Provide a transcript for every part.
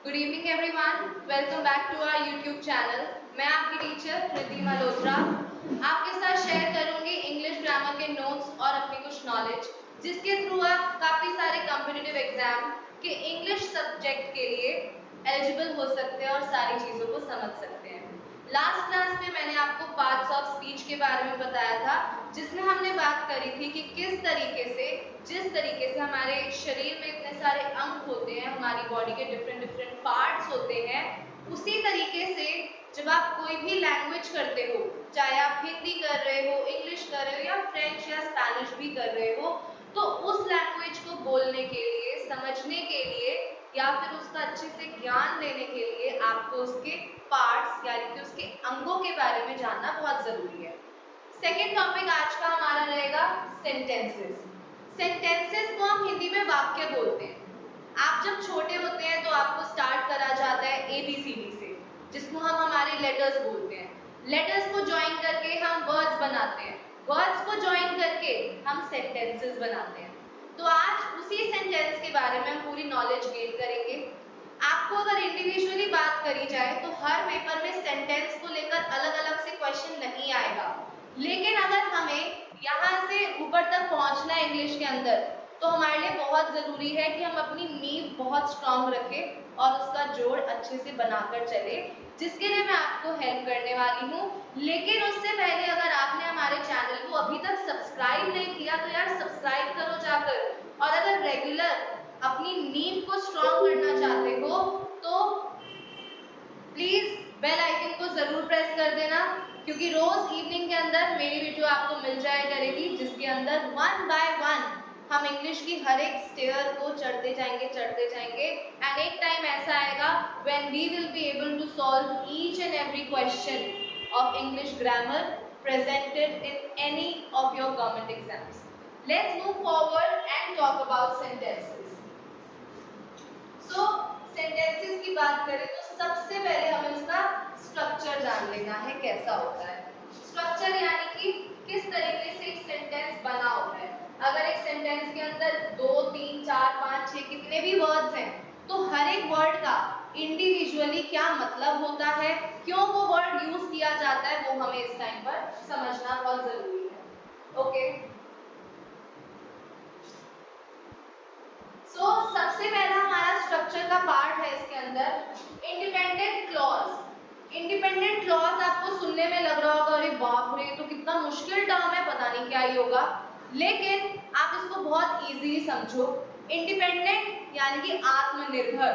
Good evening everyone, welcome back to our YouTube channel. मैं आपकी teacher कृति मल्होत्रा आपके साथ शेयर करूंगी इंग्लिश ग्रामर के नोट्स और अपनी कुछ नॉलेज, जिसके थ्रू आप काफ़ी सारे कॉम्पिटिटिव एग्जाम के इंग्लिश सब्जेक्ट के लिए एलिजिबल हो सकते हैं और सारी चीज़ों को समझ सकते हैं। लास्ट क्लास में मैंने आपको पार्ट्स ऑफ स्पीच के बारे में बताया था, जिसमें हमने बात करी थी कि किस तरीके से, जिस तरीके से हमारे शरीर में इतने सारे अंग होते हैं, हमारी बॉडी के डिफरेंट डिफरेंट पार्ट्स होते हैं, उसी तरीके से जब आप कोई भी लैंग्वेज करते हो, चाहे आप हिंदी कर रहे हो, इंग्लिश कर रहे हो या फ्रेंच या स्पेनिश भी कर रहे हो, तो उस लैंग्वेज को बोलने के लिए, समझने के लिए या फिर उसका अच्छे से ज्ञान लेने के लिए आपको उसके पार्ट्स यानी कि उसके अंगों के बारे में जानना बहुत जरूरी है। सेकेंड टॉपिक आज का हमारा रहेगा सेंटेंसेस। सेंटेंसेस को हम हिंदी में वाक्य बोलते हैं। आप जब छोटे होते हैं तो आपको स्टार्ट करा जाता है ABCD से, जिसको हम हमारे लेटर्स बोलते हैं। लेटर्स को ज्वाइन करके हम वर्ड्स बनाते हैं, वर्ड्स को ज्वाइन करके हम सेंटेंसेस बनाते हैं। तो आज उसी सेंटेंस के बारे में हम पूरी नॉलेज गेन करेंगे। आपको अगर इंडिविजुअली बात करी जाए तो हर पेपर में सेंटेंस को लेकर अलग अलग से क्वेश्चन नहीं आएगा, लेकिन अगर हमें यहाँ से ऊपर तक पहुँचना है इंग्लिश के अंदर, तो हमारे लिए बहुत ज़रूरी है कि हम अपनी नींव बहुत स्ट्रांग रखें और उसका जोड़ अच्छे से बनाकर चले, जिसके लिए मैं आपको हेल्प करने वाली हूँ। लेकिन उससे पहले अगर आपने हमारे चैनल को अभी तक सब्सक्राइब नहीं किया तो यार सब्सक्राइब करो जाकर, और अगर रेगुलर अपनी नींव को स्ट्रांग करना चाहते हो तो प्लीज बेल आइकन को जरूर प्रेस कर देना, क्योंकि रोज इवनिंग के अंदर मेरी वीडियो आपको मिल जाया करेगी, जिसके अंदर वन बाय वन हम इंग्लिश की हर एक स्टेयर को चढ़ते जाएंगे एंड एक टाइम ऐसा आएगा when we will be able to solve each and every question of English grammar presented in any of your government exams. Let's move forward and talk about sentences. So sentences की बात करें तो सबसे पहले हमें उसका स्ट्रक्चर जान लेना है, कैसा होता है स्ट्रक्चर, यानी कि किस तरीके से एक सेंटेंस बना होता है। अगर एक सेंटेंस के अंदर 2, 3, 4, 5, 6 कितने भी वर्ड्स हैं, तो हर एक वर्ड का इंडिविजुअली क्या मतलब होता है, क्यों वो वर्ड यूज किया जाता है, वो हमें इस टाइम पर समझना बहुत जरूरी है। ओके, सबसे पहला हमारा स्ट्रक्चर का पार्ट है इसके अंदर इंडिपेंडेंट क्लॉज। इंडिपेंडेंट क्लॉज आपको सुनने में लग रहा होगा अरे बाप रे, तो कितना मुश्किल टर्म है, पता नहीं क्या ही होगा, लेकिन आप इसको बहुत इजीली समझो। इंडिपेंडेंट यानी कि आत्मनिर्भर,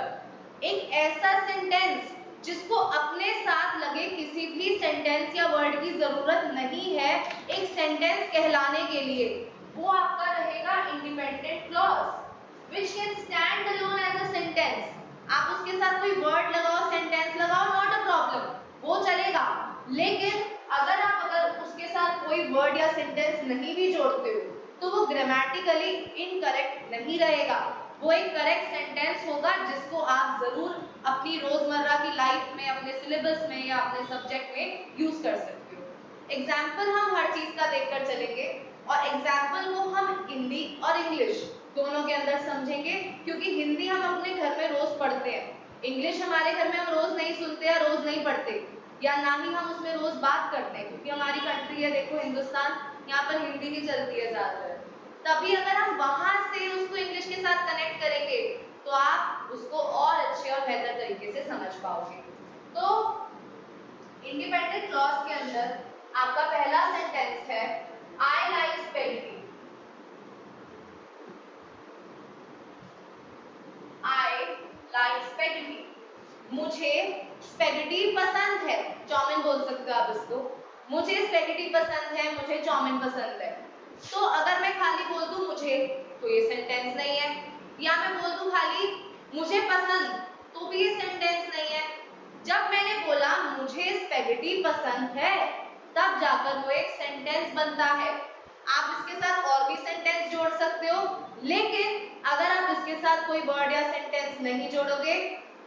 एक ऐसा सेंटेंस जिसको अपने साथ लगे किसी भी सेंटेंस या वर्ड की जरूरत नहीं है एक सेंटेंस कहलाने के लिए, वो आपका रहेगा independent clause which can stand alone as a sentence। आप उसके साथ कोई वर्ड लगाओ, सेंटेंस लगाओ, नॉट अ प्रॉब्लम, वो चलेगा। लेकिन अगर उसके साथ कोई वर्ड या सेंटेंस नहीं भी जोड़ते हो तो वो ग्रामेटिकली इनकरेक्ट नहीं रहेगा, वो एक करेक्ट सेंटेंस होगा जिसको आप जरूर अपनी रोजमर्रा की लाइफ में, अपने सिलेबस में या अपने सब्जेक्ट में यूज कर सकते हो। एग्जाम्पल हम हर चीज का देखकर चलेंगे और एग्जाम्पल को हम हिंदी और इंग्लिश दोनों के अंदर समझेंगे, क्योंकि हिंदी हम अपने घर में रोज पढ़ते हैं, इंग्लिश हमारे घर में हम रोज नहीं सुनते या रोज नहीं पढ़ते, या ना ही हम उसमें रोज बात करते हैं, क्योंकि हमारी कंट्री है, देखो हिंदुस्तान, यहाँ पर हिंदी ही चलती है ज्यादातर। तभी अगर हम वहां से उसको इंग्लिश के साथ कनेक्ट करेंगे तो आप उसको और अच्छे और बेहतर तरीके से समझ पाओगे। तो इंडिपेंडेंट क्लॉज के अंदर आपका पहला सेंटेंस है आई like spaghetti. I like spaghetti। मुझे स्पेगेटी पसंद है, चाउमीन बोल सकते हो आप इसको, मुझे स्पेगेटी पसंद है, मुझे चाउमीन पसंद है। तो अगर मैं खाली बोल दूं मुझे, तो ये सेंटेंस नहीं है, या मैं बोल दूं खाली मुझे पसंद, तो भी ये सेंटेंस नहीं है। जब मैंने बोला मुझे स्पेगेटी पसंद है, तब जाकर वो एक सेंटेंस बनता है। आप इसके साथ और भी सेंटेंस जोड़ सकते हो, लेकिन अगर आप इसके साथ कोई वर्ड या सेंटेंस नहीं जोड़ोगे,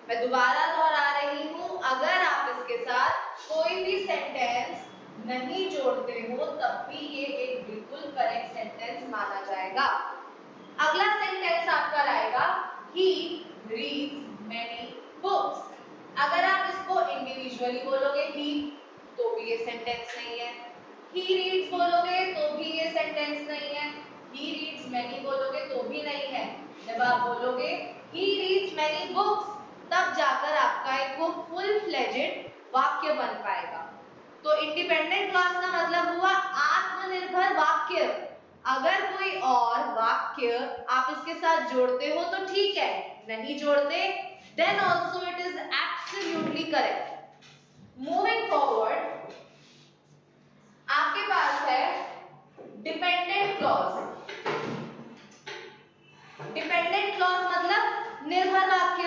मैं दोबारा दोहरा रही हूँ, अगर आप इसके साथ कोई भी सेंटेंस नहीं जोड़ते हो तब भी ये एक बिल्कुल करेक्ट सेंटेंस माना जाएगा। अगला सेंटेंस आपका रहेगा he reads many books. Usually बोलोगे ही, तो भी ये सेंटेंस नहीं है। ही रीड्स बोलोगे तो भी ये सेंटेंस नहीं है। ही रीड्स मैनी बोलोगे तो भी नहीं है। जब आप बोलोगे ही रीड्स मैनी बुक्स, तब जाकर आपका एक वो फुल फ्लेजेड वाक्य बन पाएगा। तो इंडिपेंडेंट क्लॉज का मतलब हुआ आत्मनिर्भर वाक्य। अगर कोई और वाक्य आप इसके साथ जोड़ते हो तो ठीक है, नहीं जोड़ते then also it is absolutely correct. Moving forward, आपके पास है डिपेंडेंट क्लॉज। डिपेंडेंट क्लॉज मतलब निर्भर वाक्य,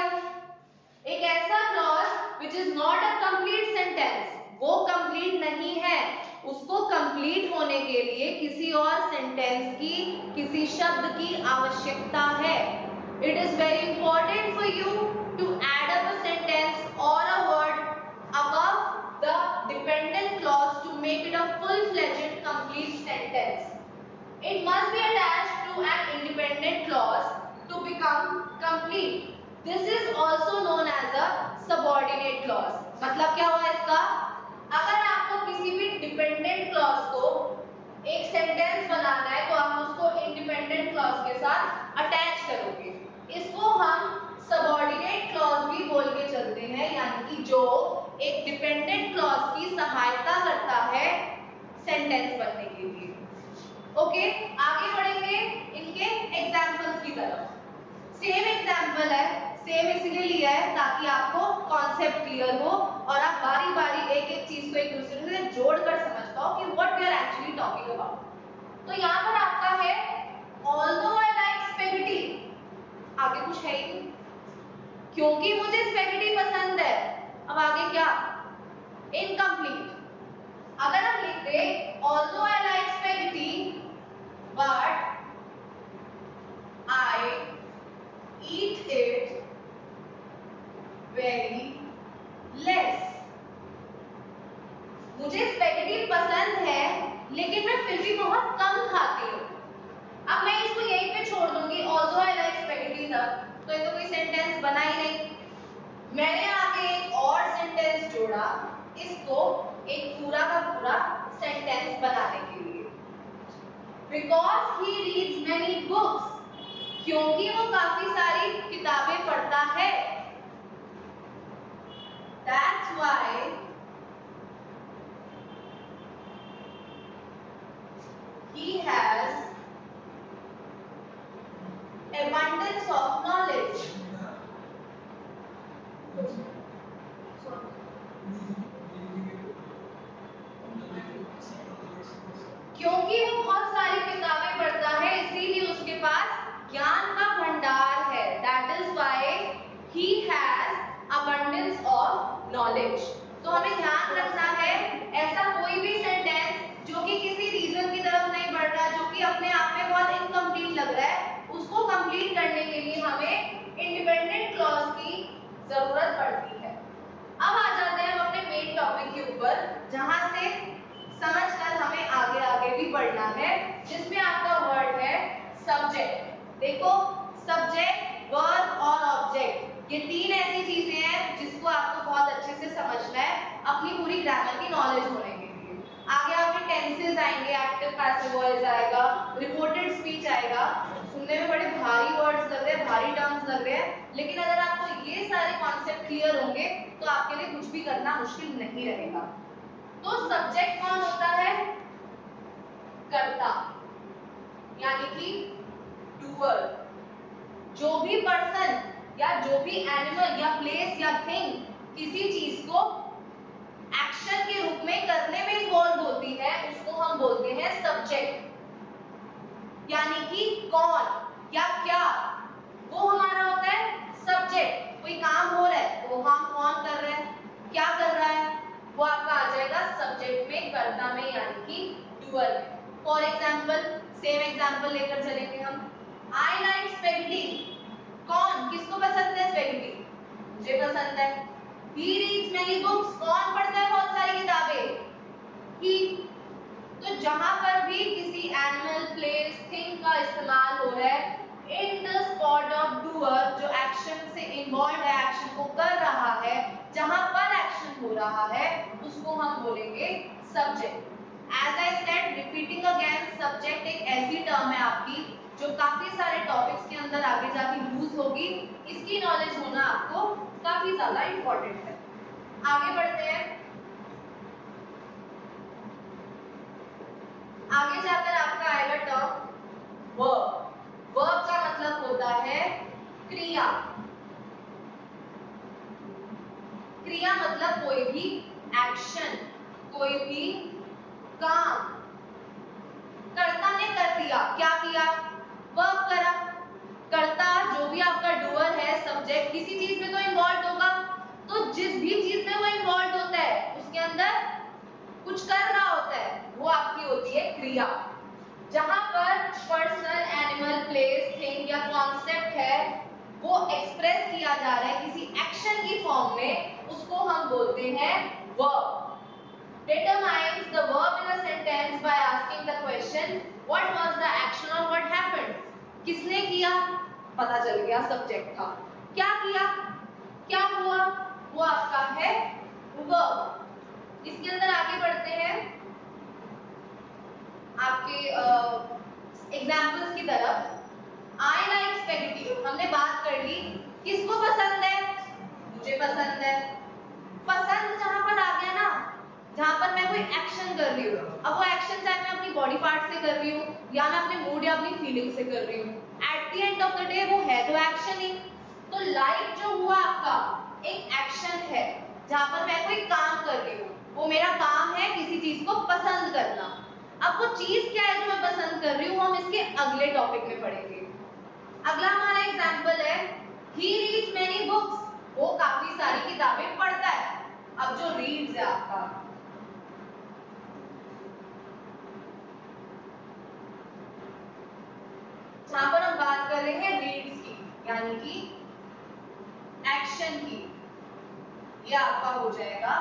एक ऐसा clause which is not a complete sentence, वो कंप्लीट नहीं है, उसको कंप्लीट होने के लिए किसी और सेंटेंस की, किसी शब्द की आवश्यकता है। It is very important for you to add up a sentence और a word above the dependent clause to make it a full-fledged complete sentence. It must be attached to an independent clause to become complete. This is also known as a subordinate clause. मतलब क्या हुआ इसका? अगर आपको किसी भी dependent clause को एक सेंटेंस बनाना है तो आप उसको इंडिपेंडेंट क्लॉज के साथ अटैच करोगे। इसको हम सबऑर्डिनेट क्लॉज भी बोल के चलते हैं, यानी कि जो एक डिपेंडेंट क्लॉज की सहायता करता है सेंटेंस बनने के लिए। ओके, आगे बढ़ेंगे इनके एग्जांपल्स की तरफ। सेम एग्जांपल है, सेम इसलिए लिया है ताकि आपको कॉन्सेप्ट क्लियर हो और आप बारी बारी एक एक चीज को एक दूसरे से जोड़कर समझ पाओ कि what we are actually talking about. तो यहाँ पर आपका है ऑल्दो आई लाइक स्पेगेटी, आगे कुछ है ही नहीं, क्योंकि मुझे स्पेगेटी पसंद है। अब आगे क्या? इनकम्प्लीट। अगर हम लिख दे although I like spaghetti but I eat it very less. मुझे स्पेगेटी पसंद है लेकिन मैं फिर भी बहुत कम खाती हूँ। अब मैं इसको यहीं पे छोड़ दूंगी ऑल्दो आई लाइक स्पेगेटी तक, तो ये तो कोई सेंटेंस बना ही नहीं। मैंने आगे एक और सेंटेंस जोड़ा इसको एक पूरा का पूरा सेंटेंस बनाने के लिए। Because he reads many books, क्योंकि वो काफी सारी किताबें पढ़ता है। That's why he has abundance of knowledge. क्योंकि वो बहुत सारी किताबें पढ़ता है इसीलिए उसके पास ज्ञान का भंडार है। That is why he has abundance of knowledge. तो हमें ध्यान रखना है ऐसा कोई भी सेंटेंस जो कि किसी रीजन की तरफ नहीं बढ़ रहा, जो कि अपने आप में बहुत इनकम्प्लीट लग रहा है, उसको कंप्लीट करने के लिए हमें इंडिपेंडेंट क्लॉज की जरूरत पड़ती है। अब आ जाते हैं हम अपने मेन टॉपिक के ऊपर, जहां से समझकर हमें आगे आगे भी बढ़ना है, जिसमें आपका वर्ड है सब्जेक्ट। देखो, सब्जेक्ट, वर्ब और ऑब्जेक्ट, ये तीन ऐसी चीजें हैं जिसको आपको बहुत अच्छे से समझना है अपनी पूरी ग्रामर की नॉलेज होने के लिए। आगे आपके टेंसेस आएंगे, एक्टिव पैसिव वॉइस आएगा, रिपोर्टेड स्पीच आएगा। सुनने में बड़े भारी वर्ड्स लग रहे हैं, भारी टर्म्स लग रहे हैं, लेकिन अगर आपको ये सारे कॉन्सेप्ट क्लियर होंगे तो आपके लिए कुछ भी करना मुश्किल नहीं रहेगा। तो सब्जेक्ट कौन होता है? कर्ता, यानी कि डूअर। जो भी पर्सन या जो भी एनिमल या प्लेस या थिंग किसी चीज को एक्शन के रूप में करने में इन्वॉल्व होती है उसको हम बोलते हैं सब्जेक्ट। यानी कि कौन या क्या, वो हमारा होता है सब्जेक्ट। कोई काम हो रहा है तो हम कौन कर रहे हैं, क्या कर रहा है, वो आपका आ जाएगा सब्जेक्ट में, कर्ता में, यानी कि डूअर में। फॉर एग्जाम्पल, सेम एग्जाम्पल लेकर चलेंगे हम। आई लाइक स्पेगेटी, कौन, किसको पसंद है स्पेगेटी? मुझे पसंद है। ही रीड्स मेनी बुक्स, कौन पढ़ता है बहुत सारी किताबें? ही। तो जहां पर भी किसी एनिमल, प्लेस, थिंग का इस्तेमाल हो रहा है in the spot of doer, जो एक्शन से इन्वॉल्व है, एक्शन को कर रहा है, जहां पर एक्शन हो रहा है उसको हम बोलेंगे subject. As I said, repeating again, subject एक ऐसी टर्म है आपकी जो काफी सारे टॉपिक्स के अंदर आगे जाके यूज होगी। इसकी नॉलेज होना आपको काफी ज्यादा इंपॉर्टेंट है। आगे बढ़ते हैं। आगे जाकर आपका आएगा टर्म वर्ब। वर्ब का मतलब होता है क्रिया। क्रिया मतलब कोई भी एक्शन, कोई भी काम। कर्ता ने कर दिया, क्या किया? वर्ब करा। कर्ता जो भी आपका डूअर है, सब्जेक्ट किसी चीज में तो इन्वॉल्व होगा, तो जिस भी चीज में वो इन्वॉल्व होता है उसके अंदर कुछ कर रहा होता है, वो आपकी होती है क्रिया। जहां पर पर्सन, एनिमल, प्लेस, थिंग या कॉन्सेप्ट है वो एक्सप्रेस किया जा रहा है किसी एक्शन की फॉर्म में, उसको हम बोलते हैं verb. Determines the verb in a sentence by asking the question what was the action or what happened। किसने किया? पता चल गया सब्जेक्ट था। क्या किया? क्या हुआ? वो आपका है verb। इसके अंदर आगे बढ़ते हैं आपके एग्जाम्पल्स की तरफ। I like spaghetti, हमने बात कर ली। किसको पसंद है? मुझे पसंद है। पसंद जहां पर आ गया ना, जहां पर मैं कोई एक्शन कर रही हूँ, अब वो एक्शन चाहे मैं अपनी बॉडी पार्ट से कर रही हूँ या मैं अपने मूड या अपनी फीलिंग से कर रही हूँ, at the end of the day वो है तो एक्शन ही। तो लाइक जो हुआ आपका एक एक्शन है जहां पर मैं कोई काम कर रही हूँ, वो मेरा काम है किसी चीज को पसंद करना। अब वो चीज क्या है जो मैं पसंद कर रही हूँ, हम इसके अगले टॉपिक में पढ़ेंगे। अगला हमारा एग्जाम्पल है ही रीड्स मेनी बुक्स, वो काफी सारी किताबें पढ़ता है। अब जो रीड्स है आपका, जहां पर हम बात कर रहे हैं रीड्स की, यानी कि एक्शन की, ये आपका हो जाएगा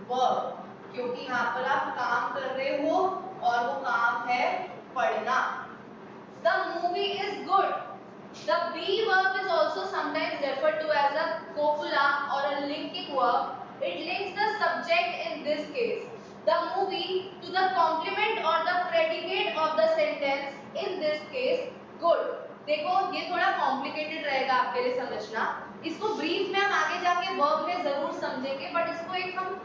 वर्ब, क्योंकि यहाँ पर आप काम कर रहे हो और वो काम है पढ़ना। The movie is good. The be verb is also sometimes referred to as a copula or a linking verb. It links the subject in this case, the movie, to the complement or the predicate of the sentence, in this case good। देखो ये थोड़ा complicated रहेगा आपके लिए समझना, इसको brief में हम आगे जाके वर्ब में जरूर समझेंगे, बट इसको एक हम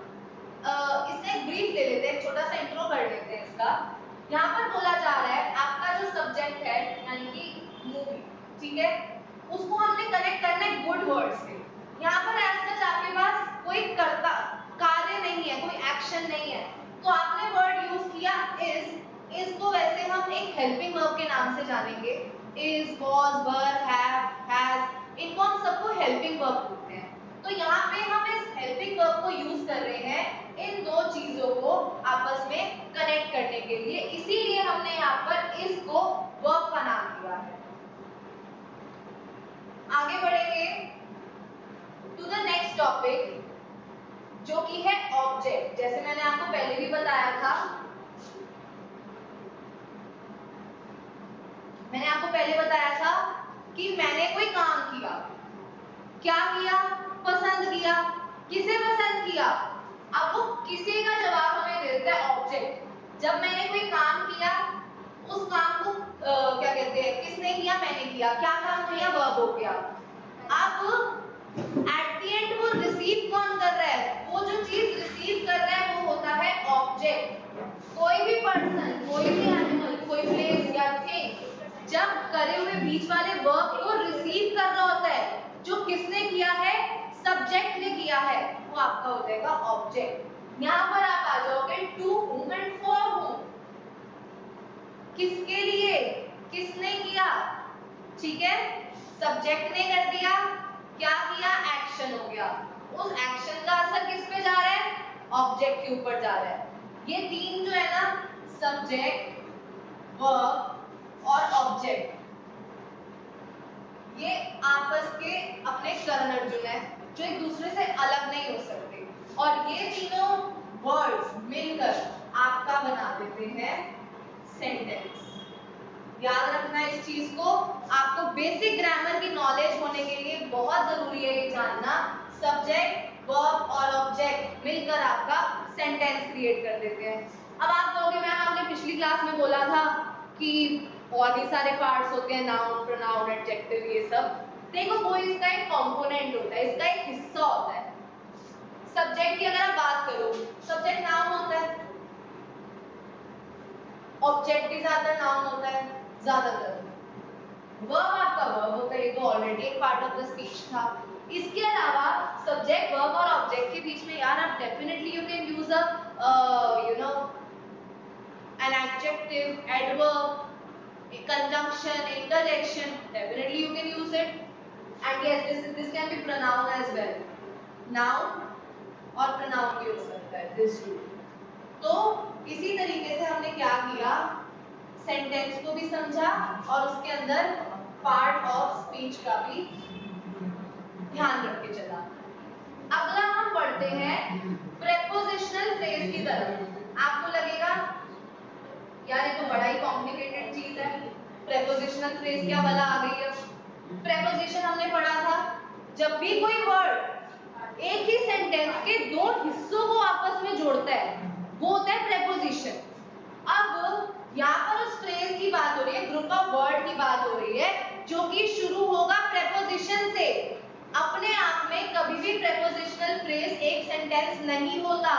इससे एक ब्रीफ ले लेते हैं, एक छोटा सा इंट्रो कर लेते हैं इसका। यहाँ पर बोला जा रहा है आपका जो सब्जेक्ट है यानी कि मूवी, ठीक है, उसको हमने कनेक्ट करना है गुड वर्ड से। यहाँ पर एज सच आपके पास कोई कर्ता कार्य नहीं है, कोई एक्शन नहीं है, तो आपने वर्ड यूज किया इज। इज को वैसे हम एक हेल्पिंग वर्ब के नाम से जानेंगे, is, was, were, have, has, इनको हम सबको हेल्पिंग वर्ब बोलते हैं। तो यहाँ पे हम इस हेल्पिंग वर्ब को यूज कर रहे हैं इन दो चीजों को आपस में कनेक्ट करने के लिए, इसीलिए हमने यहाँ पर इसको वर्ब का नाम दिया है। आगे बढ़ेंगे टू द नेक्स्ट टॉपिक जो कि है ऑब्जेक्ट। जैसे मैंने आपको पहले भी बताया था, मैंने आपको पहले बताया था कि मैंने कोई काम किया, क्या किया? पसंद किया। किसे पसंद किया? अब वो किसी का जवाब हमें देता है ऑब्जेक्ट। जब मैंने कोई काम किया, उस काम को क्या कहते हैं, किसने किया? मैंने किया। क्या काम किया? वर्ब हो गया। अब एट द एंड वो रिसीव कौन कर रहा है? वो जो चीज रिसीव कर रहा है वो होता है ऑब्जेक्ट। कोई भी पर्सन, कोई भी एनिमल, कोई प्लेस या थिंग जब करे हुए बीच वाले वर्ब को रिसीव कर रहा होता है, जो किसने किया है? सब्जेक्ट ने किया है, वो आपका हो जाएगा ऑब्जेक्ट। यहां पर आप आ जाओगे to whom and for whom। किसके लिए? किसने किया? ठीक है, सब्जेक्ट ने कर दिया। क्या किया? एक्शन हो गया। उस एक्शन का असर किस पे जा रहा है? ऑब्जेक्ट के ऊपर जा रहा है। ये तीन जो है ना, सब्जेक्ट, वर्ब और ऑब्जेक्ट, ये आपस के अपने करण अर्जुन है जो एक दूसरे से अलग नहीं हो सकते, और ये तीनों वर्ड्स मिलकर आपका बना देते हैं सेंटेंस। याद रखना इस चीज को, आपको बेसिक ग्रामर की नॉलेज होने के लिए बहुत जरूरी है ये जानना, सब्जेक्ट, वर्ब और ऑब्जेक्ट मिलकर सेंटेंस क्रिएट कर देते हैं। अब आप कहोगे मैम आपने पिछली क्लास में बोला था कि और भी सारे पार्ट्स होते हैं, नाउन, प्रोनाउन, एडजेक्टिव, ये सब। देखो वो इसका एक कंपोनेंट होता है, इसका एक हिस्सा होता है। सब्जेक्ट की अगर आप बात करो, सब्जेक्ट नाउन होता है, ऑब्जेक्ट भी ज्यादातर नाउन होता है, ज्यादातर। वर्ब आपका वर्ब होता है, ये तो ऑलरेडी एक पार्ट ऑफ द स्पीच था। इसके अलावा सब्जेक्ट, वर्ब और ऑब्जेक्ट के बीच में यार आप definitely you can use a you know an adjective, adverb, a conjunction, interjection. Definitely you can use it. And yes, this can be pronoun as well. Noun और pronoun भी हो सकता है, this too. तो इसी तरीके से हमने क्या किया, सेंटेंस को भी समझा और उसके अंदर पार्ट ऑफ स्पीच का भी ध्यान रख के चला। अगला हम पढ़ते हैं प्रेपोजिशनल फ्रेज की तरफ। आपको लगेगा यार ये तो बड़ा ही कॉम्प्लिकेटेड चीज है, प्रेपोजिशनल फ्रेज क्या भला आ गई है। प्रेपोजिशन हमने पढ़ा था, जब भी कोई वर्ड एक ही सेंटेंस के दो हिस्सों को आपस में जोड़ता है वो होता है प्रेपोजिशन। अब यहाँ पर उस फ्रेज की बात हो रही है, ग्रुप ऑफ वर्ड की बात हो रही है जो कि शुरू होगा प्रेपोजिशन से। अपने आप में कभी भी प्रेपोजिशनल फ्रेज एक सेंटेंस नहीं होता,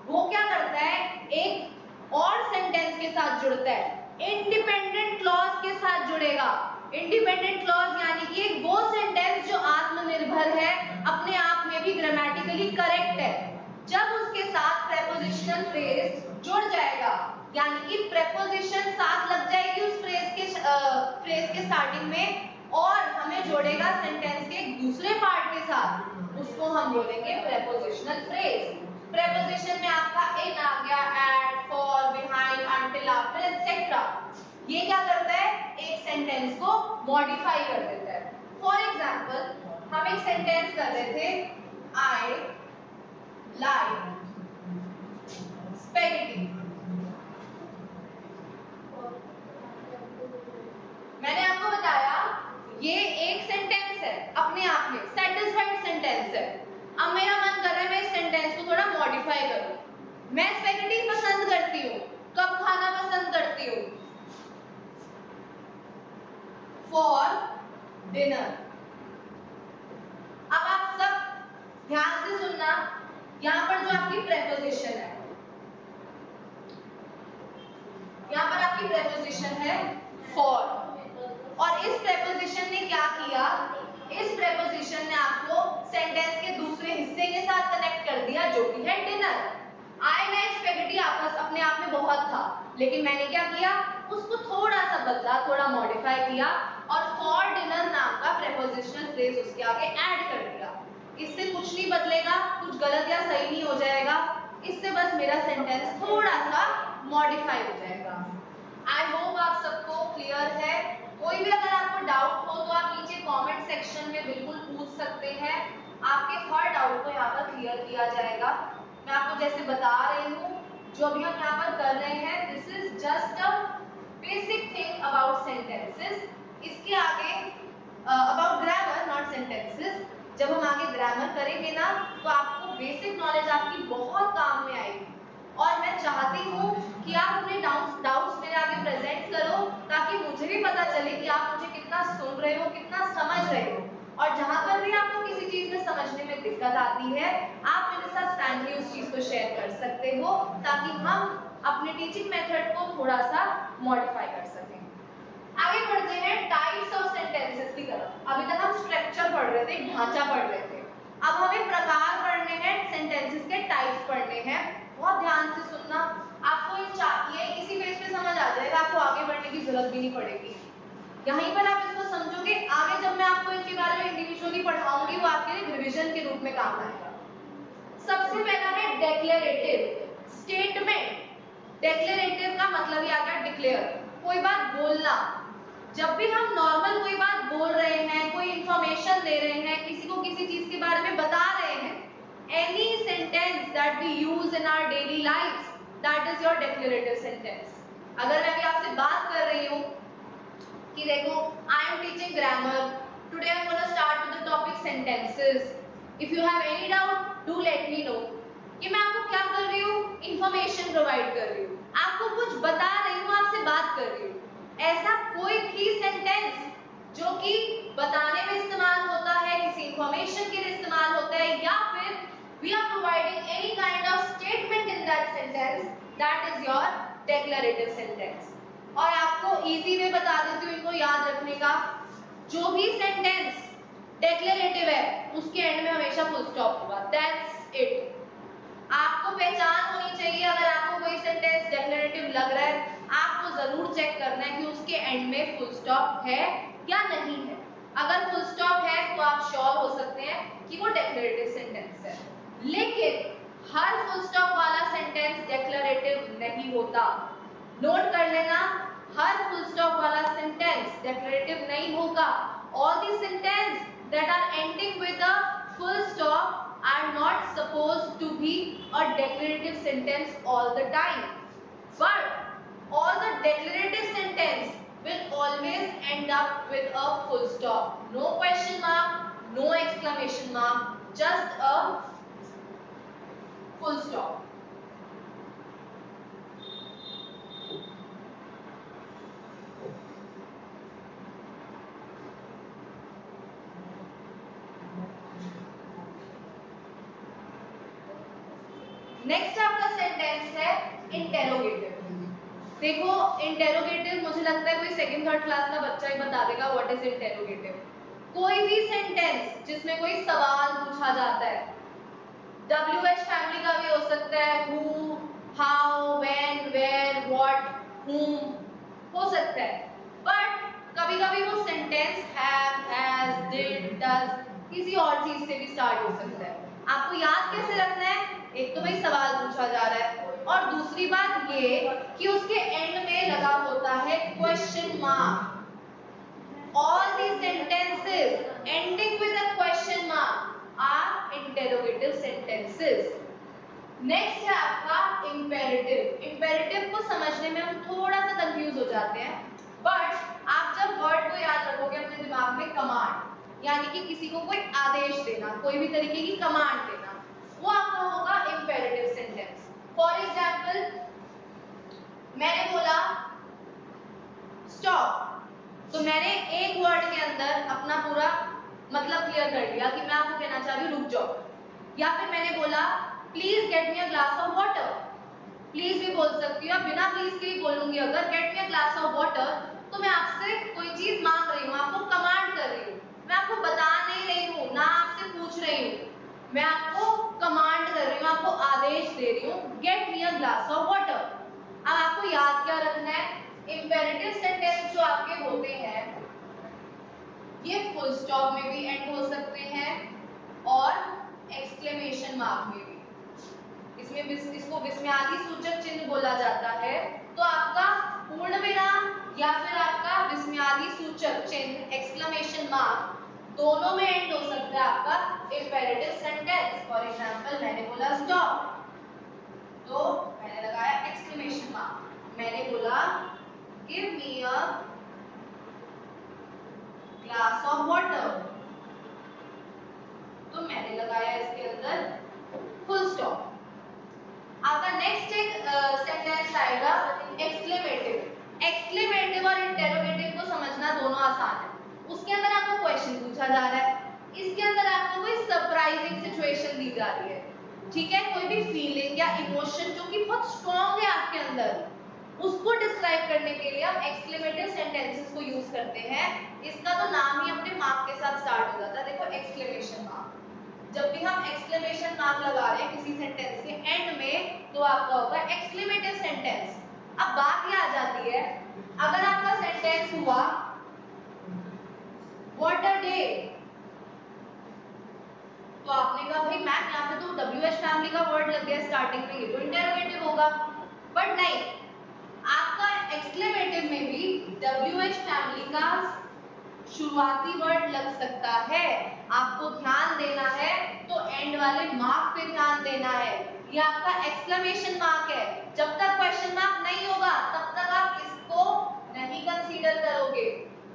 वो क्या करता है एक और सेंटेंस के साथ जुड़ता है, इंडिपेंडेंट क्लॉज के साथ जुड़ेगा। इंडिपेंडेंट क्लॉज यानी कि एक वो सेंटेंस जो आत्मनिर्भर है, अपने आप में भी ग्रामेटिकली करेक्ट है। जब उसके साथ प्रेपोजिशनल फ्रेज जुड़ जाएगा, यानी कि प्रेपोजिशन साथ लग जाएगी उस फ्रेज के स्टार्टिंग में और हमें जोड़ेगा सेंटेंस के एक दूसरे पार्ट के साथ, उसको हम बोलेंगे प्रेपोजिशनल फ्रेज। प्रेपोजिशन में आपका इन आ गया, at, for, behind, until, after, etcetera. ये क्या करता है, एक सेंटेंस को मॉडिफाई कर देता है। फॉर एग्जांपल हम एक सेंटेंस कर रहे थे, आई लाइक स्पेगेटी। मैंने आपको बताया ये एक सेंटेंस है, अपने आप में सेटिस्फाइड सेंटेंस है। अब मेरा मन कर रहा है मैं इस सेंटेंस को थोड़ा मॉडिफाई करूं। मैं स्पेगेटी पसंद करती हूँ, कब खाना पसंद करती हूँ, फॉर डिनर। अब आप सब ध्यान से सुनना, यहाँ पर जो आपकी प्रेपोजिशन है, यहाँ पर आपकी प्रेपोजिशन है फॉर, और इस प्रेपोजिशन ने क्या किया, इस प्रेपोजिशन ने आपको सेंटेंस के दूसरे हिस्से के साथ कनेक्ट कर दिया जो कि है डिनर। आई लाइक स्पेगेटी आपस अपने आप में बहुत था, लेकिन मैंने क्या किया, उसको थोड़ा सा बदला, थोड़ा मॉडिफाई किया और फॉर डिनर नाम का प्रेपोजिशनल फ्रेज उसके आगे ऐड कर दिया। इससे कुछ नहीं बदलेगा, कुछ गलत या सही नहीं हो जाएगा, इससे बस मेरा सेंटेंस थोड़ा सा मॉडिफाई हो जाएगा। आई होप आप सबको क्लियर है। कोई भी अगर आपको डाउट हो तो आप नीचे कमेंट सेक्शन में बिल्कुल पूछ सकते हैं, आपके हर डाउट को यहाँ पर क्लियर किया जाएगा। मैं आपको जैसे बता रही हूँ, जो अभी हम यहाँ पर कर रहे हैं, this is just a basic thing about sentences. इसके आगे अबाउट ग्रामर नॉट सेंटेंसेस। जब हम आगे ग्रामर करेंगे ना तो आपको बेसिक नॉलेज आपकी बहुत काम में आएगी, और मैं चाहती हूँ कि आप अपने डाउट्स मेरे आगे प्रेजेंट करो ताकि मुझे भी पता चले कि आप मुझे कितना सुन रहे हो, कितना समझ रहे हो। और जहाँ पर भी आपको किसी चीज में समझने में दिक्कत आती है, आप मेरे साथ फ्रैंकली उस चीज को शेयर कर सकते हो ताकि हम अपने टीचिंग मेथड को थोड़ा सा मॉडिफाई कर सकें। आगे बढ़ते हैं टाइप्स ऑफ सेंटेंसेस की तरफ। अभी तक हम स्ट्रक्चर पढ़ रहे थे, ढांचा पढ़ रहे थे, अब हमें प्रकार पढ़ने हैं, सेंटेंसेस के टाइप्स पढ़ने हैं। बहुत ध्यान से सुनना, आपको ये इसी पेज पे समझ आ जाएगा, आपको आगे बढ़ने की जरूरत भी नहीं पड़ेगी। यहीं पर आप इसको समझोगे, आगे जब मैं आपको इनके बारे में इंडिविजुअली पढ़ाऊंगी वो आपके लिए रिवीजन के रूप में काम आएगा। सबसे पहला है डेक्लेरेटिव स्टेटमेंट। डेक्लेरेटिव का मतलब ही आ गया डिक्लेयर, कोई बात बोलना। जब भी हम नॉर्मल कोई बात बोल रहे हैं, कोई इंफॉर्मेशन दे रहे हैं, किसी को किसी चीज के बारे में बता रहे हैं, any sentence that we use in our daily lives, that is your declarative sentence. अगर मैं अभी आपसे बात कर रही हूँ कि देखो, I am teaching grammar. Today I am going to start with the topic sentences. If you have any doubt, do let me know. ये मैं आपको क्या कर रही हूँ, इंफॉर्मेशन प्रोवाइड कर रही हूँ, आपको कुछ बता रही हूँ, आपसे बात कर रही हूँ। ऐसा कोई भी सेंटेंस जो कि बताने में इस्तेमाल होता है, किसी इंफॉर्मेशन के लिए इस्तेमाल होता है, या फिर we are providing any kind of statement in that sentence, that is your declarative sentence. और आपको इजी वे बता देती हूँ इनको याद रखने का, जो भी सेंटेंस डेक्लेरेटिव है उसके एंड में हमेशा फुल स्टॉप होगा, दैट्स इट। आपको पहचान होनी चाहिए, अगर आपको कोई सेंटेंस डेक्लेरेटिव लग रहा है आपको जरूर चेक करना है कि उसके एंड में फुल स्टॉप है या नहीं है। अगर फुल स्टॉप है तो आप श्योर हो सकते हैं कि वो डेक्लेरेटिव सेंटेंस है, लेकिन हर फुल स्टॉप वाला सेंटेंस डेक्लेरेटिव नहीं होता। नोट कर लेना, हर फुल स्टॉप वाला सेंटेंस डेक्लेरेटिव नहीं होगा। All the sentences that are ending with a full stop are not supposed to be a declarative sentence all the time. But all the declarative sentence will always end up with a full stop. No question mark, no exclamation mark, just a full stop. Next आपका sentence है interrogative. देखो interrogative मुझे लगता है कोई second third class का बच्चा ही बता देगा व्हाट इज इंटेरोगेटिव। कोई भी सेंटेंस जिसमें कोई सवाल पूछा जाता है, WH फैमिली का भी हो सकता है, who, how, when, where, what, whom हो सकता है, बट कभी-कभी वो sentence have, has, did, does किसी और चीज से भी स्टार्ट हो सकता है। आपको याद कैसे रखना है? एक तो भाई सवाल पूछा जा रहा है, और दूसरी बात ये कि उसके एंड में लगा होता है question mark. All these sentences ending with a question mark are interrogative sentences. Next है आपका इंपेरेटिव। इंपेरेटिव को समझने में हम थोड़ा सा कंफ्यूज हो जाते हैं, बट आप जब वर्ड को याद रखोगे अपने दिमाग में कमांड, यानी कि किसी को कोई आदेश देना, कोई भी तरीके की कमांड देना, वो आपका होगा इंपेरेटिव सेंटेंस। फॉर एग्जाम्पल मैंने बोला स्टॉप, तो मैंने एक वर्ड के अंदर अपना पूरा मतलब क्लियर कर लिया कि मैं आपको कहना चाह रही हूँ रुक जाओ। या फिर मैंने बोला please get me a glass of water. Please भी बोल सकती हूँ, बिना प्लीज के ही बोलूंगी अगर get me a glass of water, तो मैं आपसे कोई चीज मांग रही हूँ, आपको कमांड कर रही हूँ, मैं आपको बता नहीं रही हूँ, ना आपसे पूछ रही हूँ, मैं आपको कमांड कर रही हूँ, आपको आदेश दे रही हूँ, get me a glass of water. अब आपको याद क्या रखना है, इंपेरेटिव सेंटेंस जो आपके होते हैं ये फुल स्टॉप में भी एंड हो सकते हैं और एक्सक्लेमेशन मार्क में भी। इसमें इसको विस्मयादि सूचक चिन्ह बोला जाता है। तो आपका पूर्ण विराम या फिर आपका विस्मयादि सूचक चिन्ह एक्सक्लेमेशन मार्क दोनों में एंड हो सकता है आपका इंपेरेटिव सेंटेंस। फॉर एग्जांपल मैंने बोला स्टॉप, तो मैंने लगाया एक्सक्लेमेशन मार्क। मैंने बोला give me a glass of water, तो मैंने लगाया इसके अंदर फुल स्टॉप। आपका नेक्स्ट एक सेंटेंस आएगा एक्सक्लेमेटिव। एक्सक्लेमेटिव और इंटेरोगेटिव को समझना दोनों आसान है। उसके अंदर आपको क्वेश्चन पूछा जा रहा है, इसके अंदर आपको कोई सरप्राइजिंग सिचुएशन दी जा रही है, ठीक है, कोई भी फीलिंग या इमोशन जो कि बहुत स्ट्रॉन्ग है आपके अंदर, उसको डिस्क्राइब करने के लिए हम एक्सक्लेमेटिव सेंटेंसेस को यूज करते हैं। इसका तो नाम ही अपने मार्क के साथ स्टार्ट हो जाता है। देखो एक्सक्लेमेशन मार्क, जब भी हम एक्सक्लेमेशन मार्क लगा रहे हैं किसी सेंटेंस के एंड में, तो आपका होगा एक्सक्लेमेटिव सेंटेंस। अब बात ये आ जाती है, अगर आपका सेंटेंस हुआ व्हाट अ डे, तो आपने कहा भाई मैम यहाँ पे तो WH फैमिली का वर्ड लग गया स्टार्टिंग में, ये तो इंटेरोगेटिव होगा। बट नहीं, आपका एक्सक्लेमेटिव में भी WH फैमिली का शुरुआती वर्ड लग सकता है। आपको ध्यान देना है तो एंड वाले मार्क पे ध्यान देना है। ये आपका एक्सक्लेमेशन मार्क है। जब तक क्वेश्चन मार्क नहीं होगा तब तक आप इसको नहीं कंसीडर करोगे।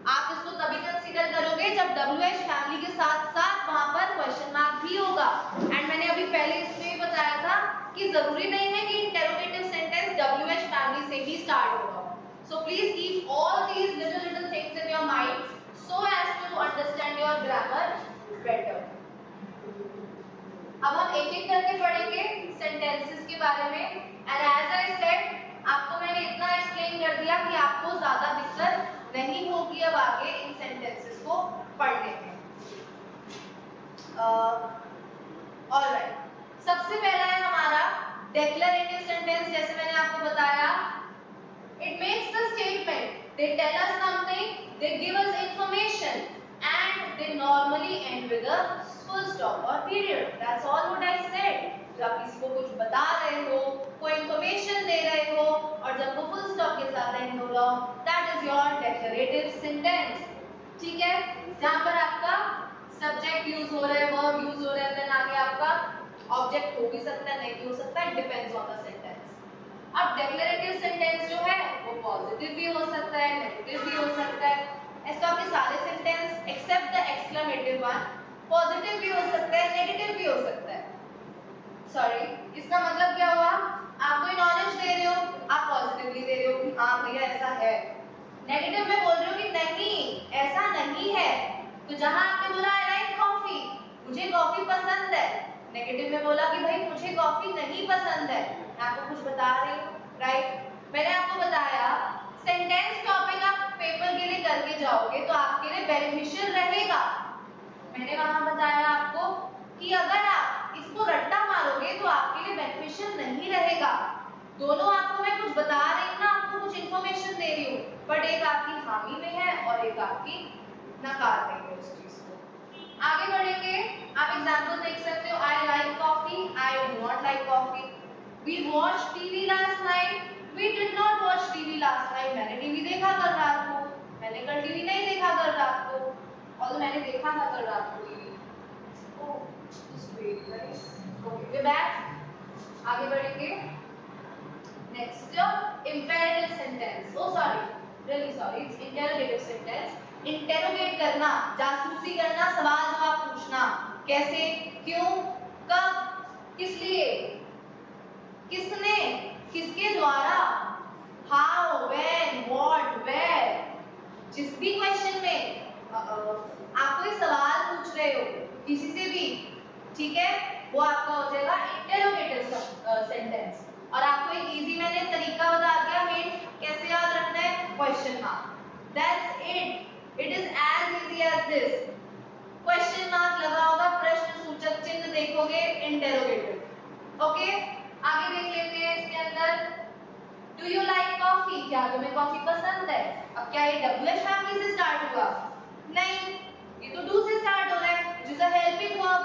आप इसको तभी कंसीडर करोगे जब WH फैमिली के साथ साथ वहां पर क्वेश्चन मार्क भी होगा। एंड मैंने अभी पहले इसमें भी बताया था कि जरूरी नहीं है कि interrogative So please keep all these little things in your mind so as to understand your grammar better. अब हम एक एक करके पढ़ेंगे सेंटेंसेस के बारे में एंड एज आई सेड आपको मैंने इतना एक्सप्लेन कर दिया कि आपको ज्यादा दिक्कत नहीं होगी अब आगे इन सेंटेंसेस को पढ़ने में। ऑलराइट, सबसे पहला है हमारा डेक्लरेटिव सेंटेंस। जैसे मैंने आपको बताया, it makes the statement, they tell us something, they give us information and they normally end with a full stop or period. That's all what I said. जब आप किसी को कुछ बता रहे हो, कोई इंफॉर्मेशन दे रहे हो और जब वो फुल स्टॉप के साथ एंड हो रहा हो, that is your declarative sentence. ठीक है, जहाँ पर आपका सब्जेक्ट यूज हो रहा है, वर्ब यूज हो रहा है, देन आगे आपका ऑब्जेक्ट हो भी सकता है, नहीं भी हो सकता है, डिपेंड्स ऑन द सेंटेंस। अब डेक्लरेटिव सेंटेंस जो है वो पॉजिटिव भी हो सकता है, नेगेटिव भी हो सकता है। ऐसे आपके सारे sentence except the exclamative one positive भी हो सकता है, नेगेटिव भी हो सकता है। सॉरी, इसका मतलब क्या हुआ? आप कोई नॉलेज दे रहे हो, आप पॉजिटिवली दे रहे हो कि हाँ भैया ऐसा है। नेगेटिव में बोल रहे हो कि नहीं ऐसा नहीं है। तो जहां आपने बोला आई लाइक कॉफी, मुझे कॉफी पसंद है, नेगेटिव में बोला कि भाई मुझे कॉफी नहीं पसंद है, मैं आपको कुछ बता रही हूँ, राइट? मैंने आपको बताया सेंटेंस टॉपिक आप पेपर के लिए करके जाओगे तो आपके लिए बेनिफिशियल रहेगा। मैंने वहां बताया आपको कि अगर आप इसको रट्टा मारोगे तो आपके लिए बेनिफिशियल नहीं रहेगा। दोनों आपको मैं कुछ बता रही हूँ ना, आपको कुछ इन्फॉर्मेशन दे रही हूँ, बट एक आपकी हामी में है और एक आपकी नकार रही है उस चीज को। आगे बढ़ेंगे, आप एग्जांपल देख सकते हो। I like coffee, I do not like coffee. We watch TV last night, we did not watch TV last night. मैंने टीवी देखा कल रात को, मैंने कल टीवी नहीं देखा कल रात को, और मैंने देखा था कल रात को TV. Oh just wait guys, okay way back. आगे बढ़ेंगे, next imperative sentence. Oh sorry, really sorry, it's interrogative sentence. Interrogate करना, जासूसी करना, सवाल जवाब पूछना, कैसे, क्यों, कब, किस लिए, किसने, किसके द्वारा, हाउ, व्हेन, व्हाट, वेयर। जिस भी क्वेश्चन में आप कोई सवाल पूछ रहे हो किसी से भी, ठीक है, वो आपका हो जाएगा इंटेरोगेटिव सेंटेंस। और आपको एक इजी मैंने तरीका बता दिया, हिंट कैसे याद रखना है, question mark. That's it, it is as easy as this. Question mark लगा होगा, प्रश्न सूचक चिन्ह देखोगे, इंटेरोगेटिव। ओके, आगे देख लेते हैं इसके अंदर। डू यू लाइक कॉफी, क्या तुम्हें कॉफी पसंद है? अब क्या ये WH फैमिली से स्टार्ट हुआ? नहीं, ये तो डू से स्टार्ट हो रहा है, which is a helping verb,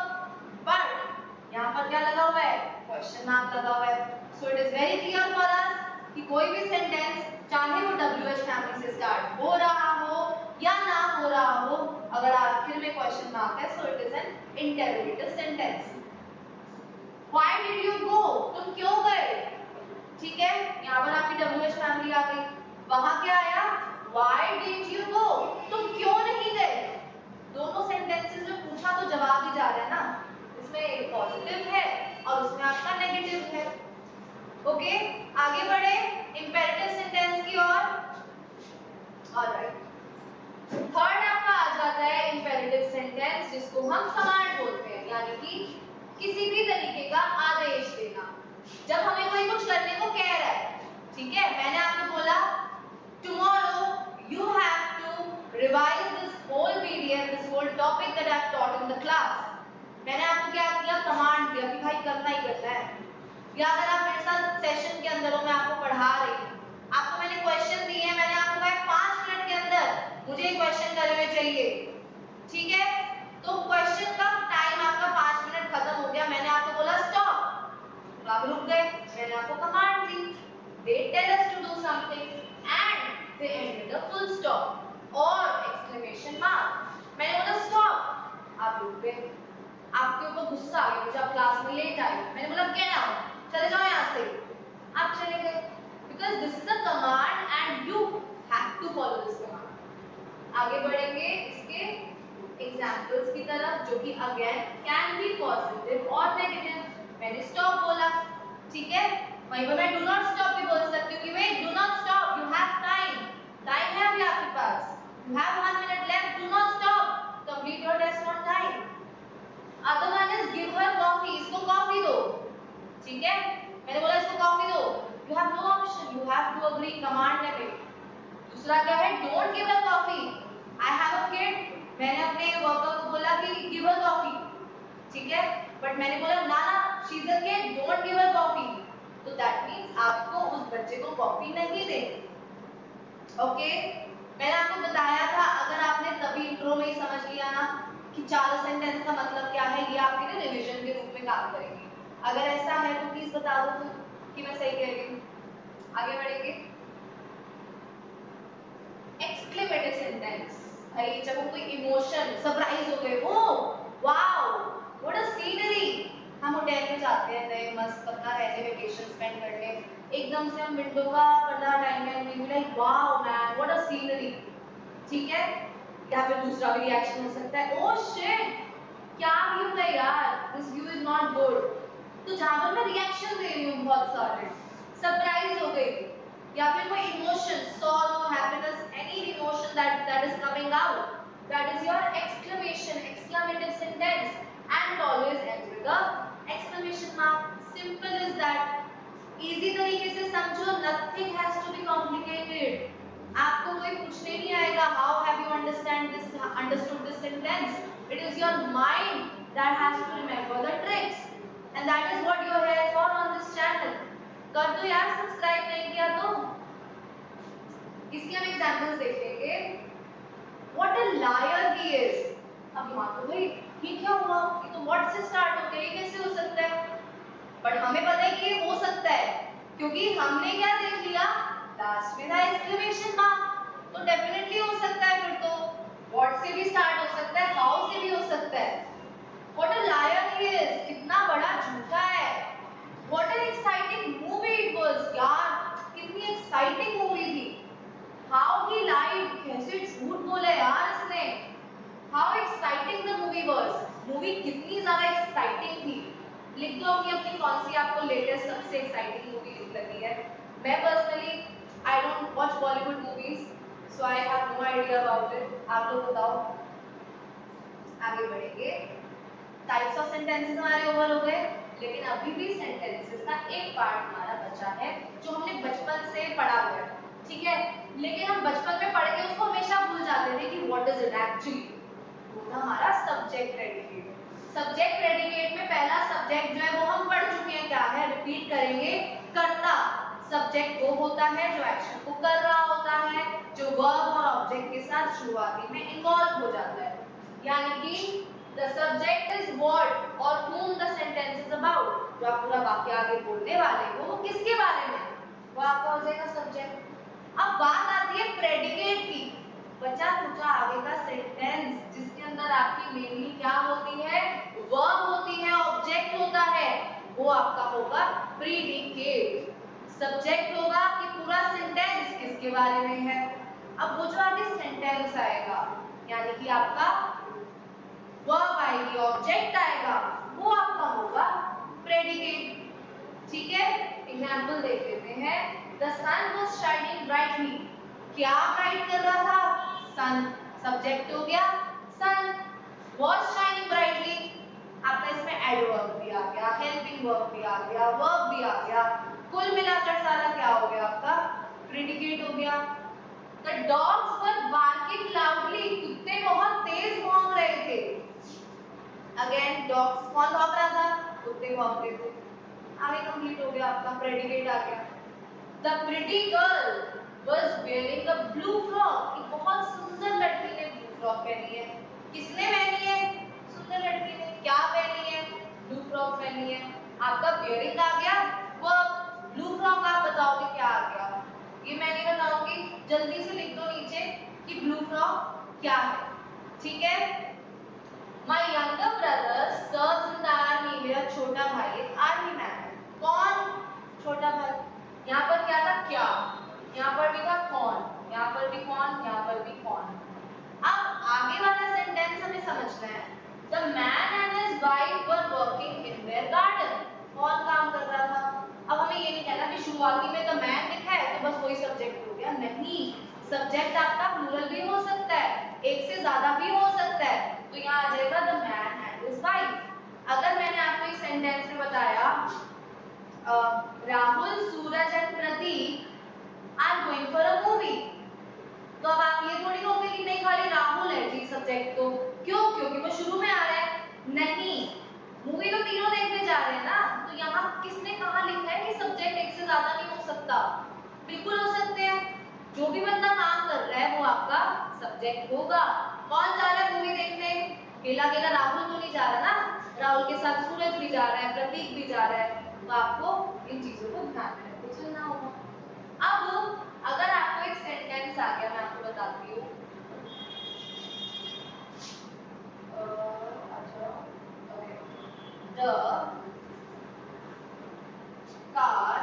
but यहाँ पर क्या लगा हुआ है, क्वेश्चन मार्क लगा हुआ है। So it is very clear for us कि कोई भी सेंटेंस चाहे वो WH फैमिली से स्टार्ट हो रहा हो या ना हो रहा हो, अगर आखिर में क्वेश्चन मार्क है, so it is an interrogative sentence. Why did you go, तुम क्यों गए? ठीक है, यहाँ पर आपकी WH फैमिली आ गई। वहां क्या आया, व्हाई डिड यू गो, तुम क्यों नहीं गए? दोनों सेंटेंसेस में पूछा तो जवाब ही जा रहा है ना, इसमें पॉजिटिव है और उसमें आपका नेगेटिव है। ओके, आगे बढ़े इंपेरेटिव सेंटेंस की ओर। ऑलराइट, थर्ड आपका आ जाता है इंपेरेटिव सेंटेंस, जिसको हम कमांड बोलते हैं, यानी कि किसी भी तरीके का आदेश देना। जब हमें कोई कुछ करने को कह रहा है, ठीक है, मैंने आपको बोला tomorrow you have to revise this whole PDF, this whole topic that I have taught in the class. मैंने आपको क्या किया, कमांड दिया कि भाई करना ही करना है। या अगर आप मेरे साथ सेशन के अंदर हो, मैं आपको पढ़ा रही हूँ, आपको मैंने क्वेश्चन दिए हैं, मैंने आपको कहा 5 मिनट के अंदर मुझे क्वेश्चन करने चाहिए, ठीक है, तो क्वेश्चन का टाइम आपका 5 मिनट खत्म हो गया, मैंने आपको बोला स्टॉप, तो आप रुक गए, मैंने आपको command the, they tell us to do something and they end with a full stop or exclamation mark. मैंने बोला स्टॉप, आप रुक गए, आपके ऊपर गुस्सा आ गया, मुझे आप क्लास में लेट आए, मैंने बोला गेट आउट, चले जाओ यहाँ से, आप चले गए, because this is a command and you have to follow this command. आगे बढ़ेंगे इसके एग्जाम्पल्स की तरफ, जो कि अगेन कैन बी पॉजिटिव और नेगेटिव। मैंने स्टॉप बोला, ठीक है, वहीं पर मैं डू नॉट स्टॉप भी बोल सकती हूँ कि wait do not stop, you have time, You have 1 minute left. Do not stop. Complete your test on time. Other one is give her coffee. इसको कॉफी दो. ठीक है? मैंने बोला इसको कॉफी दो. You have no option. You have to agree. Command है. दूसरा क्या है? Don't give her coffee. I have a kid. मैंने अपने वर्कर को बोला कि give her coffee. ठीक है? बट मैंने बोला ना ना, she's a kid. Don't give her coffee. तो that means आपको उस बच्चे को कॉफी नहीं देनी. ओके? मैंने आपको बताया था, अगर आपने तभी इंट्रो में ही समझ लिया ना कि चार सेंटेंस का मतलब क्या है, ये आपके लिए रिवीजन के रूप में काम करेंगे. अगर ऐसा है तो प्लीज बता दो तो कि मैं सही कह रही हूँ. आगे बढ़ेंगे. Exclamative sentence. भाई जब हम कोई इमोशन, सरप्राइज हो गए, oh wow what a scenery. हम होटल में जाते हैं नए मस्त अपना रहने वेकेशन स्पेंड करने, एकदम से हम विंडो का पर्दा हटाएंगे and we will like wow man what a scenery. ठीक है? या फिर दूसरा भी रिएक्शन हो सकता है, ओह शिट क्या व्यू है यार, this view is not good. तो जहां पर मैं रिएक्शन दे रही हूँ बहुत सारे, सरप्राइज हो गई, या फिर कोई emotion, sorrow, happiness, any emotion that is coming out, that is your exclamation, exclamative sentence, and it always ends with a exclamation mark. Simple is that. Easy तरीके से समझो. nothing has to be complicated. आपको कोई पूछने नहीं आएगा how have you understood this sentence. It is your mind that has to remember the tricks, and that is what you are here for on this channel. कर दो यार subscribe नहीं किया तो. इसके हम एग्जांपल्स देखेंगे. What a liar he is. अब यहाँ तो भाई ये क्या हुआ, ये तो what से स्टार्ट हो गया, ये कैसे हो सकता है. बट हमें पता है कि ये हो सकता है क्योंकि हमने क्या देख लिया, लास्ट में था एक्सक्लेमेशन मार्क. तो डेफिनेटली हो सकता है. फिर तो व्हाट से भी स्टार्ट हो सकता है, हाउ से भी हो सकता है. What a liar he is. कितना बड़ा झूठा है. What an exciting movie it was. यार कितनी एक्साइटिंग मूवी थी. हाउ ही लाइड. कैसे झूठ बोला यार इसने. How exciting the movie was. Movie कितनी ज्यादा एक्साइटिंग थी. लिख दो अपनी कौन सी आपको लेटेस्ट सबसे एक्साइटिंग मूवी लगी है. मैं personally I don't watch Bollywood movies, so I have no idea about it. आप लोग बताओ. आगे बढ़ेंगे. टाइप्स ऑफ सेंटेंसेस हमारे ओवर हो गए, लेकिन अभी भी सेंटेंसेस का एक पार्ट हमारा बचा है जो हमने बचपन से पढ़ा हुआ है. ठीक है? लेकिन हम बचपन में पढ़ के उसको हमेशा भूल जाते थे कि व्हाट इज इट एक्चुअली. वो था हमारा सब्जेक्ट प्रेडिकेट. सब्जेक्ट प्रेडिकेट में पहला सब्जेक्ट जो है वो हम पढ़ चुके हैं. क्या है? रिपीट करेंगे. कर्ता. सब्जेक्ट वो होता है जो एक्शन को कर रहा होता है, जो वर्ब और ऑब्जेक्ट के साथ शुरुआती में इन्वॉल्व हो जाता है. यानी कि the subject is what or whom the sentence is about. जो आप पूरा वाक्य आगे बोलने वाले हो वो किसके बारे में, वो आपका हो जाएगा सब्जेक्ट. अब बात आती है प्रेडिकेट की. बचा कुचा आगे का सेंटेंस जिसके अंदर आपकी मेनली क्या होती है, वर्ब होती है, ऑब्जेक्ट होता है, वो आपका होगा प्रेडिकेट. सब्जेक्ट होगा कि पूरा सेंटेंस किसके बारे में है. अब वो जो आगे सेंटेंस आएगा यानी कि आपका वर्ब आएगी, ऑब्जेक्ट आएगा, वो आपका होगा प्रेडिकेट. ठीक है? एग्जांपल देख लेते हैं. The sun was shining brightly. क्या ब्राइट कर रहा था? सन. सब्जेक्ट हो गया सन. Was shining brightly. आपका इसमें एडवर्ब भी आ गया, हेल्पिंग वर्ब भी आ गया, वर्ब भी आ गया. कुल मिलाकर सारा क्या हो गया आपका? प्रेडिकेट हो गया. The dogs were barking loudly. कुत्ते बहुत तेज भौंक रहे थे. अगेन डॉग्स, कौन भौंक रहा था? कुत्ते भौंक रहे थे. आगे कंप्लीट हो गया आपका, प्रेडिकेट आ गया. The pretty girl was wearing a blue frock. एक बहुत सुंदर लड़की ने ब्लू फ्रॉक पहनी है. किसने पहनी है? सुंदर लड़की ने. क्या पहनी है? ब्लू फ्रॉक पहनी है. आपका wearing आ गया, वर्ब. ब्लू फ्रॉक आप बताओगे क्या आ गया? ये मैं नहीं बताऊंगी, जल्दी से लिख दो नीचे कि ब्लू फ्रॉक क्या है. ठीक है? My younger brother serves in the army. मेरा छोटा भाई आर्मी मैन है. कौन? छोटा भाई. यहाँ पर क्या था? क्या. यहाँ पर भी था कौन, यहाँ पर भी कौन, यहाँ पर भी कौन. अब आगे वाला सेंटेंस हमें समझना है. The man and his wife were working in their garden. कौन काम कर रहा था? अब हमें ये नहीं कहना कि शुरुआती में the man लिखा है तो बस वही सब्जेक्ट हो गया. नहीं, सब्जेक्ट आपका प्लूरल भी हो सकता है, एक से ज्यादा भी हो सकता है, तो यहाँ आ जाएगा the man and his wife. अगर मैंने आपको इस सेंटेंस में बताया Rahul, Suraj and Prateek are going for a movie, तो अब आप ये थोड़ी कहोगे कि नहीं खाली राहुल है जी सब्जेक्ट, तो क्यों? क्योंकि वो शुरू में आ रहा है। नहीं, मूवी तो तीनों देखने जा रहे हैं ना, तो यहाँ किसने कहा लिखा है कि सब्जेक्ट एक से ज्यादा नहीं हो सकता? बिल्कुल हो सकते हैं। जो भी बंदा काम कर रहा है वो आपका सब्जेक्ट होगा। कौन जा रहा है मूवी देखने? अकेला अकेला राहुल तो नहीं जा रहा ना, राहुल के साथ सूरज भी जा रहा है, प्रतीक भी जा रहा है, तो आपको इन चीजों को ध्यान में रखते चलना होगा। अब अगर आपको एक सेंटेंस आ गया, मैं आपको बताती हूँ। The car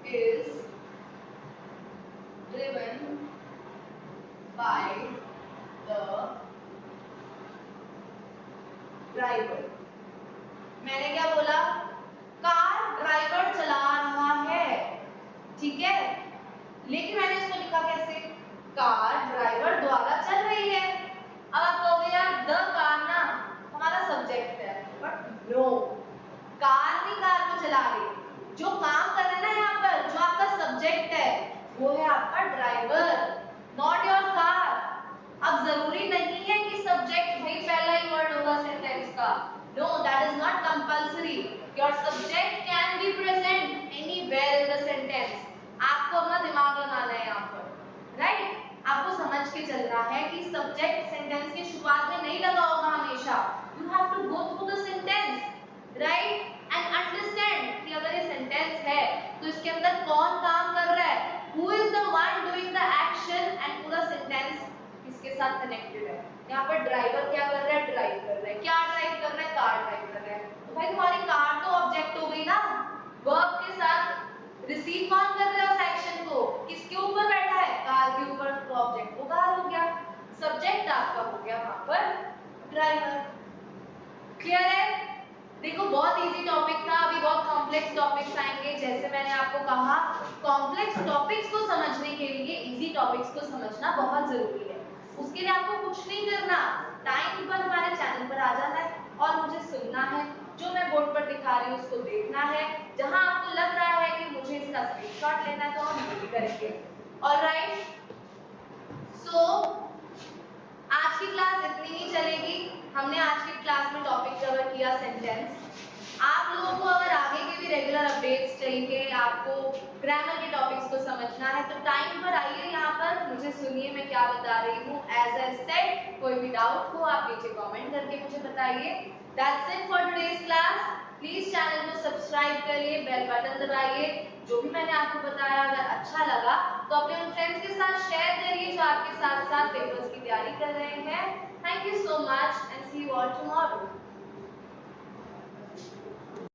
is driven by the driver। मैंने क्या बोला? कार ड्राइवर चला रहा है, ठीक है, लेकिन मैंने इसको लिखा कैसे? कार ड्राइवर द्वारा चल रही है। अब आप कहोगे यार द कार ना हमारा सब्जेक्ट है, बट नो, कार नहीं कार को चला रही, जो काम कर रहा है ना यहाँ पर, जो आपका सब्जेक्ट है वो है आपका ड्राइवर, नॉट योर कार। अब जरूरी नहीं है कि सब्जेक्ट वही पहला ही वर्ड होगा सेंटेंस का, no, that is not compulsory. Your subject can be present anywhere in the sentence. आपको अपना दिमाग लगाना है यहाँ पर, राइट? आपको समझ के चलना है कि सब्जेक्ट सेंटेंस के शुरुआत में नहीं लगा होगा हमेशा। You have to go through the sentence, right, and understand कि अगर ये सेंटेंस है तो इसके अंदर कौन काम कर रहा है, who is the one doing the action, and पूरा सेंटेंस किसके साथ कनेक्टेड है। यहाँ पर ड्राइवर क्या कर रहा है? ड्राइव कर रहा है। क्या ड्राइव कर रहा है? कार ड्राइव कर रहा है। तो भाई तुम्हारी कार तो ऑब्जेक्ट हो गई ना, वर्ब के साथ। रिसीव कौन कर रहा है उस एक्शन को? किसके ऊपर बैठा है? कार के ऊपर, तो ऑब्जेक्ट वो कार हो गया, सब्जेक्ट आपका हो गया वहां पर ड्राइवर। क्लियर है? देखो बहुत इजी टॉपिक था, अभी बहुत कॉम्प्लेक्स टॉपिक्स आएंगे। जैसे मैंने आपको कहा, कॉम्प्लेक्स टॉपिक्स को समझने के लिए इजी टॉपिक्स को समझना बहुत जरूरी है। उसके लिए आपको कुछ नहीं करना, टाइम पर हमारे चैनल पर आ जाना है और मुझे सुनना है। जो मैं बोर्ड पर दिखा रही हूँ उसको देखना है। जहां आपको लग रहा है कि मुझे इसका स्क्रीनशॉट लेना है तो हम वो भी करेंगे। ऑलराइट, सो आज की क्लास इतनी ही चलेगी। हमने आज की क्लास में टॉपिक कवर किया सेंटेंस। आप लोगों को अगर आगे के भी रेगुलर अपडेट्स चाहिए, आपको ग्रामर के टॉपिक्स को समझना है, तो टाइम पर आइए यहाँ पर, मुझे सुनिए मैं क्या बता रही हूँ। एज आई सेड, कोई भी डाउट हो आप नीचे कमेंट करके मुझे बताइए। That's it for today's class. Please channel को सब्सक्राइब करिए, बेल बटन दबाइए। जो भी मैंने आपको बताया अगर अच्छा लगा तो अपने उन फ्रेंड्स के साथ शेयर करिए जो आपके साथ साथ पेपर्स की तैयारी कर रहे हैं। Thank you so much and see you all tomorrow.